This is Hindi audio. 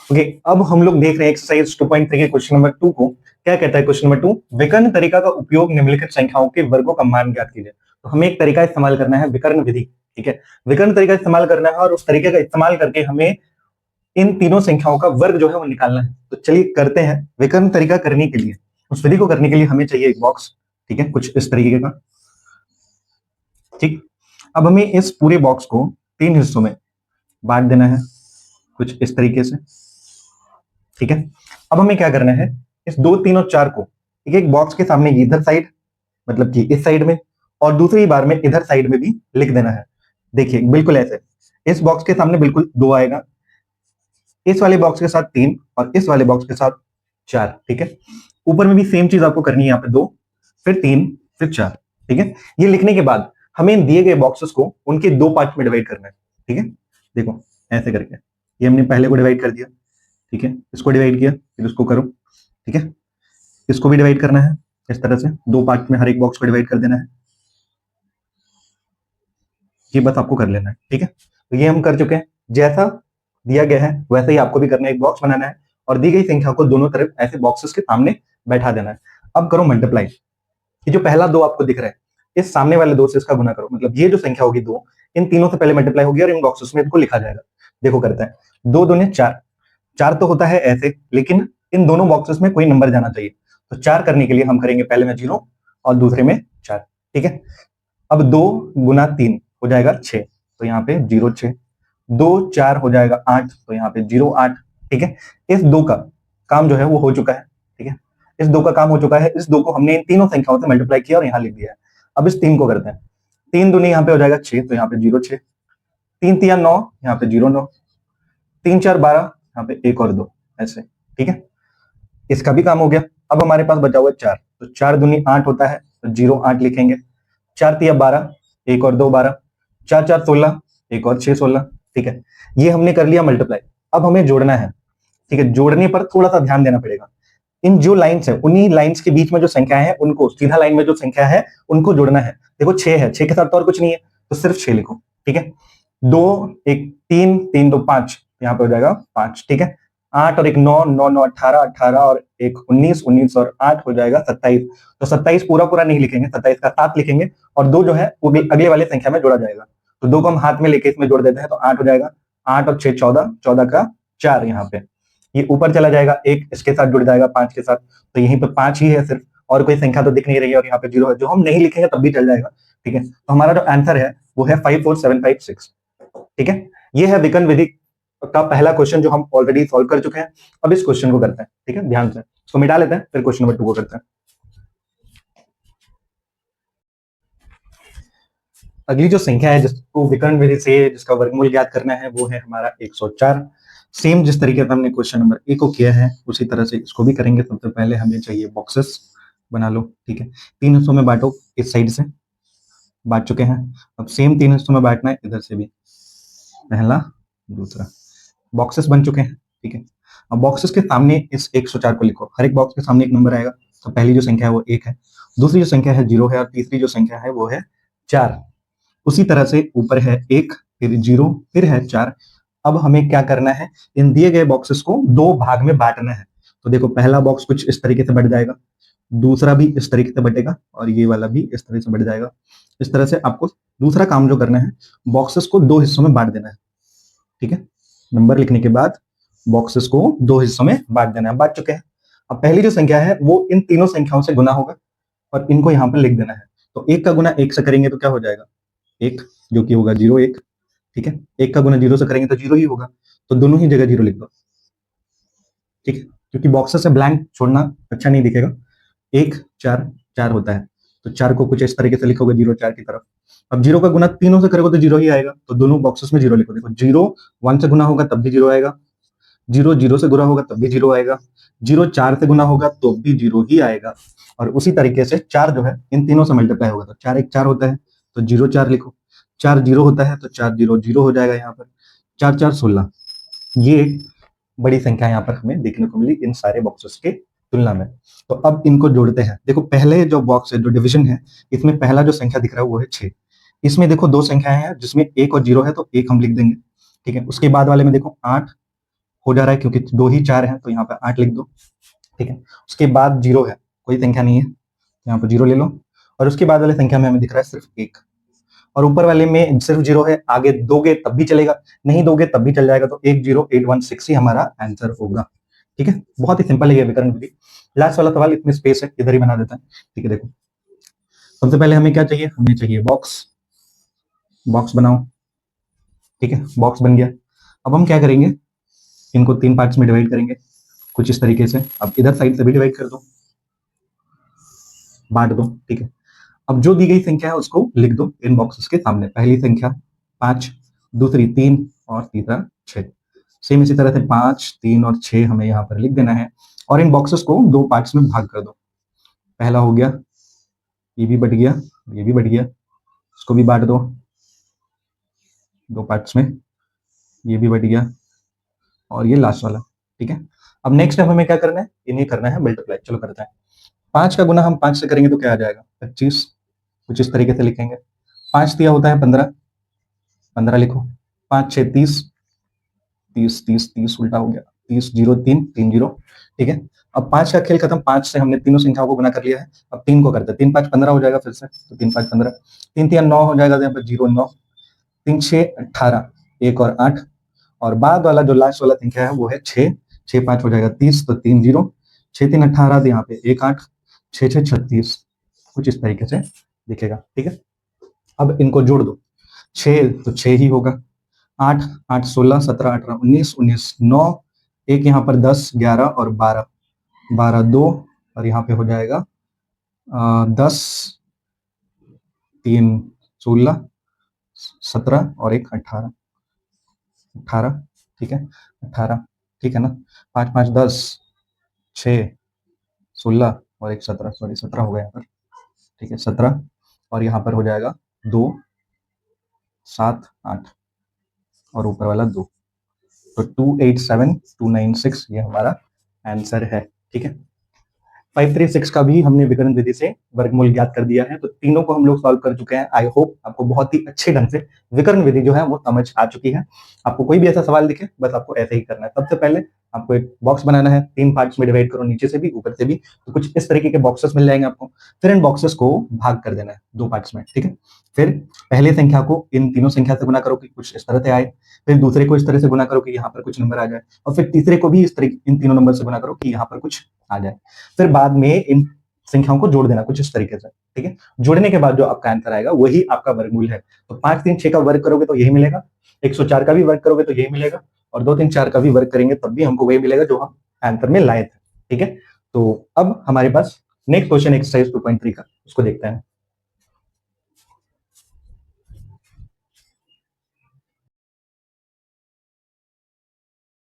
ओके, अब हम लोग देख रहे हैं एक्सरसाइज 2.3 के क्वेश्चन नंबर 2 को। क्या कहता है क्वेश्चन नंबर 2? विकर्ण तरीका का उपयोग निम्नलिखित संख्याओं के वर्गों का मान ज्ञात कीजिए। तो हमें एक तरीका इस्तेमाल करना है, विकर्ण विधि। ठीक है, विकर्ण तरीका इस्तेमाल करना है और उस तरीके का इस्तेमाल करके हमें इन तीनों संख्याओं का वर्ग जो है वो निकालना है। तो चलिए करते हैं। विकर्ण तरीका करने के लिए, उस विधि को करने के लिए हमें चाहिए एक बॉक्स। ठीक है, कुछ इस तरीके का। ठीक, अब हमें इस पूरे बॉक्स को 3 हिस्सों में बांट देना है, कुछ इस तरीके से। ठीक है, अब हमें क्या करना है, इस 2, 3 और 4 को एक एक बॉक्स के सामने इधर साइड, मतलब कि इस साइड में, और दूसरी बार में इधर साइड में भी लिख देना है। देखिए बिल्कुल ऐसे, इस बॉक्स के सामने बिल्कुल 2 आएगा, इस वाले बॉक्स के साथ 3 और इस वाले बॉक्स के साथ 4। ठीक है, ऊपर में भी सेम चीज आपको करनी है, यहाँ पे 2, फिर 3, फिर 4। ठीक है, ये लिखने के बाद हमें इन दिए गए बॉक्सेस को उनके 2 पार्ट में डिवाइड करना है। ठीक है, देखो ऐसे करके ये हमने पहले को डिवाइड कर दिया। ठीक है, इसको डिवाइड किया, फिर इसको करो। ठीक है, इसको भी डिवाइड करना है इस तरह से, 2 पार्ट में हर एक बॉक्स को डिवाइड कर देना है। ये बस आपको कर लेना है। ठीक है, तो ये हम कर चुके हैं। जैसा दिया गया है वैसे ही आपको भी करना है, एक बॉक्स बनाना है और दी गई संख्या को दोनों तरफ ऐसे बॉक्सेस के सामने बैठा देना है। अब करो मल्टीप्लाई। ये जो पहला 2 आपको दिख रहा है, इस सामने वाले 2 से इसका गुना करो, मतलब ये जो संख्या होगी 2, इन तीनों से पहले मल्टीप्लाई होगी और इन बॉक्सेस में इनको लिखा जाएगा। देखो करते हैं, 2 दूनी 4, 4 तो होता है ऐसे, लेकिन इन दोनों बॉक्सेस में कोई नंबर जाना चाहिए। तो 4 करने के लिए हम करेंगे पहले में 0 और दूसरे में 4। ठीक है, अब 2 गुना 3 हो जाएगा 6, तो यहाँ पे 0 6, 2 4 हो जाएगा 8, तो यहाँ पे 0 8। ठीक है, इस 2 का काम जो है वो हो चुका है। ठीक है, इस 2 का काम हो चुका है, इस 2 को हमने इन तीनों संख्याओं से मल्टीप्लाई किया और यहाँ लिख दिया है। अब इस 3 को करते हैं, 3 दूनी यहाँ पे हो जाएगा 6, तो यहाँ पे 0 6, 3 3 9, यहाँ पे 0 9, 3 4 12, यहाँ पे 1 और 2, ऐसे। ठीक है, इसका भी काम हो गया। अब हमारे पास बचा हुआ 4, तो 4 दूनी 8 होता है, तो 0 8 लिखेंगे। 4 3 12, 1 और 2 12, 4 4 16, 1 और 6 16। ठीक है, ये हमने कर लिया मल्टीप्लाई। अब हमें जोड़ना है। ठीक है, जोड़ने पर थोड़ा सा ध्यान देना पड़ेगा। इन जो लाइंस है, उन्हीं लाइंस के बीच में जो संख्या है उनको, सीधा लाइन में जो संख्या है उनको जोड़ना है। देखो 6 है, 6 के साथ तो और कुछ नहीं है, तो सिर्फ 6 लिखो। ठीक है, 2 1 3 3 2 5, यहाँ पे हो जाएगा 5। ठीक है, 8 और 1 9 9 9 18 18 और 1 19 19 और 8 हो जाएगा 27। तो 27 पूरा पूरा नहीं लिखेंगे, 27 का 7 लिखेंगे और 2 जो है वो भी अगले वाले संख्या में जोड़ा जाएगा। तो 2 को हम हाथ में लेके इसमें जोड़ देते हैं, तो 8 हो जाएगा। 8 और 6 14, 14 का 4, यहाँ पे ये ऊपर चला जाएगा, 1 इसके साथ जुड़ जाएगा 5 के साथ, तो यहीं पे 5 ही है सिर्फ, और कोई संख्या तो दिख नहीं रही है, और यहाँ पे 0 है, जो हम नहीं लिखेंगे तब भी चल जाएगा। ठीक है, तो हमारा जो आंसर है वो है 54756। ठीक है, ये है विकर्ण विधि का पहला क्वेश्चन जो हम ऑलरेडी सॉल्व कर चुके हैं। अब इस क्वेश्चन को करते हैं। ठीक है, ध्यान से इसको मिटा लेते हैं, फिर क्वेश्चन नंबर 2 को करते हैं। अगली जो संख्या है जिसको विकर्ण विधि से जिसका वर्गमूल ज्ञात करना है वो है हमारा 104। सेम जिस तरीके से हमने क्वेश्चन नंबर 1 को किया है उसी तरह से इसको भी करेंगे। सबसे पहले हमें चाहिए बॉक्सेस बना लो। ठीक है, 3 हिस्सों में बांटो, इस साइड से बांट चुके हैं। अब सेम 3 हिस्सों में बांटना है, इधर से भी, पहला दूसरा। बॉक्सेस बन चुके हैं। ठीक है, अब बॉक्सेस के सामने इस 104 को लिखो। हर एक बॉक्स के सामने एक नंबर आएगा। तो पहली जो संख्या है वो 1 है, दूसरी जो संख्या है 0 है, और तीसरी जो संख्या है वो है 4। उसी तरह से ऊपर है 1, फिर 0, फिर है 4। अब हमें क्या करना है, इन दिए गए बॉक्सेस को 2 भाग में बांटना है। तो देखो पहला बॉक्स कुछ इस तरीके से बढ़ जाएगा, दूसरा भी इस तरीके से बढ़ेगा, और ये वाला भी इस तरह से बढ़ जाएगा। इस तरह से आपको दूसरा काम जो करना है, बॉक्सेस को 2 हिस्सों में बांट देना है। ठीक है, नंबर लिखने के बाद बॉक्सेस को 2 हिस्सों में बांट देना है। बांट चुके हैं। अब पहली जो संख्या है वो इन तीनों संख्याओं से गुना होगा और इनको यहाँ पर लिख देना है। तो 1 का गुना 1 से करेंगे तो क्या हो जाएगा, 1, जो कि होगा 0 1। ठीक है, 1 का गुना 0 से करेंगे तो 0 ही होगा, तो दोनों ही जगह 0 लिख दो। ठीक है, क्योंकि बॉक्सेस से ब्लैंक छोड़ना अच्छा नहीं दिखेगा। 1 4 4 होता है, तो 4 को कुछ इस तरीके से लिखोगे 0 4 की तरफ। अब 0 का गुना तीनों से करोगे तो 0 ही आएगा, तो दोनों बॉक्सेस में 0 लिखो। देखो 0 1 से गुना होगा तब भी 0 आएगा, 0 0 से गुना होगा तब भी 0 आएगा, 0 4 से गुना होगा तो भी 0 ही आएगा। और उसी तरीके से 4 जो है इन तीनों से मल्टीप्लाई होगा, तो 4 1 4 होता है, तो 0 4 लिखो। 4 0 होता है, तो 4 0 0 हो जाएगा यहाँ पर। 4 4 16। ये एक बड़ी संख्या यहाँ पर हमें देखने को मिली इन सारे बॉक्सेस के तुलना में। तो अब इनको जोड़ते हैं। देखो पहले जो बॉक्स है, जो डिवीजन है, इसमें पहला जो संख्या दिख रहा है वो है 6। इसमें देखो 2 संख्याएं हैं जिसमें 1 और 0 है, तो 1 हम लिख देंगे। ठीक है, उसके बाद वाले में देखो 8 हो जा रहा है क्योंकि 2 ही 4 है, तो यहाँ पे 8 लिख दो, ठीक है। उसके बाद 0 है, कोई संख्या नहीं है, यहाँ पे 0 ले लो, और उसके बाद वाले संख्या में हमें दिख रहा है सिर्फ 1, और ऊपर वाले में सिर्फ 0 है, आगे दोगे तब भी चलेगा, नहीं दोगे तब भी चल जाएगा, तो 10816 ही हमारा आंसर होगा, ठीक है। बहुत ही सिंपल है ये विकर्ण विधि। लास्ट वाला सवाल इसमें स्पेस है, इधर ही बना देता है, ठीक है। देखो सबसे पहले हमें क्या चाहिए, हमें चाहिए बॉक्स, बॉक्स बनाओ, ठीक है, बॉक्स बन गया। अब हम क्या करेंगे, इनको 3 पार्ट्स में डिवाइड करेंगे कुछ इस तरीके से। अब इधर साइड से भी डिवाइड कर दो, बांट दो, ठीक है। अब जो दी गई संख्या है उसको लिख दो इन बॉक्सेस के सामने, पहली संख्या 5, दूसरी 3 और तीसरा 6। सेम इसी तरह से 5, 3 और 6 हमें यहाँ पर लिख देना है, और इन बॉक्सेस को 2 पार्ट्स में भाग कर दो। पहला हो गया, ये भी बढ़ गया, ये भी बढ़ गया, इसको भी बांट दो 2 पार्ट्स में, ये भी बढ़ गया, और ये लास्ट वाला, ठीक है। अब नेक्स्ट स्टेप हमें क्या करना है, इन्हें करना है मल्टीप्लाई। चलो करते हैं। 5 का गुना हम 5 से करेंगे तो क्या आ जाएगा, 25, कुछ इस तरीके से लिखेंगे। 5 दिया होता है 15, 15 लिखो। 5 6 30, 30 30 30 उल्टा हो गया, 30 0 3 3 0, ठीक है। अब 5 का खेल खत्म, 5 से हमने तीनों संख्याओं को गुना कर लिया है। अब 3 को करते हैं, 3 5 15 हो जाएगा फिर से, तो 3 5 15, 3 3 9 हो जाएगा, तो यहाँ पर 0 9, 3 6 18, 1 और 8, और बाद वाला जो लास्ट वाला संख्या है वो है 6, 6 5 हो जाएगा 30, तो 3 0, 6 3 18, तो यहाँ पे 1 8, 6 6 36, कुछ इस तरीके से दिखेगा, ठीक है। अब इनको जोड़ दो, 6 तो 6 ही होगा, 8 8 16 17 18 19 19 9, एक यहाँ पर 10 11 और 12 12 2, और यहाँ पे हो जाएगा 10 3 16 17 और 1 18 18, ठीक है, 18, ठीक है ना। 5 5 10, 6 16 और 1 17, सॉरी 17 हो गया यहाँ पर, ठीक है 17, और यहाँ पर हो जाएगा 2 7 8, और ऊपर वाला 2, तो 287296 ये हमारा आंसर है, ठीक है। 536 का भी हमने विकर्ण विधि से वर्गमूल ज्ञात कर दिया है, तो तीनों को हम लोग सॉल्व कर चुके हैं। आई होप आपको बहुत ही अच्छे ढंग से विकर्ण विधि जो है वो समझ आ चुकी है। आपको कोई भी ऐसा सवाल दिखे, बस आपको ऐसे ही करना है। सबसे पहले आपको एक बॉक्स बनाना है, 3 पार्ट्स में डिवाइड करो, नीचे से भी ऊपर से भी, तो कुछ इस तरीके के बॉक्सेस मिल जाएंगे आपको। फिर इन बॉक्सेस को भाग कर देना है 2 पार्ट्स में, ठीक है। फिर पहली संख्या को इन तीनों संख्या से गुना करो कि कुछ इस तरह से आए, फिर दूसरे को इस तरह से गुना करो कि यहाँ पर कुछ नंबर आ जाए, और फिर तीसरे को भी इस तरीके इन तीनों नंबर से गुना करो कि यहाँ पर कुछ आ जाए। फिर बाद में इन संख्याओं को जोड़ देना कुछ इस तरीके से, ठीक है। जोड़ने के बाद जो आपका आंसर आएगा वही आपका वर्गमूल है। तो 5 3 6 का वर्ग करोगे तो यही मिलेगा, 104 का भी वर्ग करोगे तो यही मिलेगा, और 2 3 4 का भी वर्ग करेंगे तब भी हमको वही मिलेगा जो हम आंसर में लाए थे, ठीक है। तो अब हमारे पास नेक्स्ट क्वेश्चन एक्सरसाइज 2.3 का, उसको देखते हैं।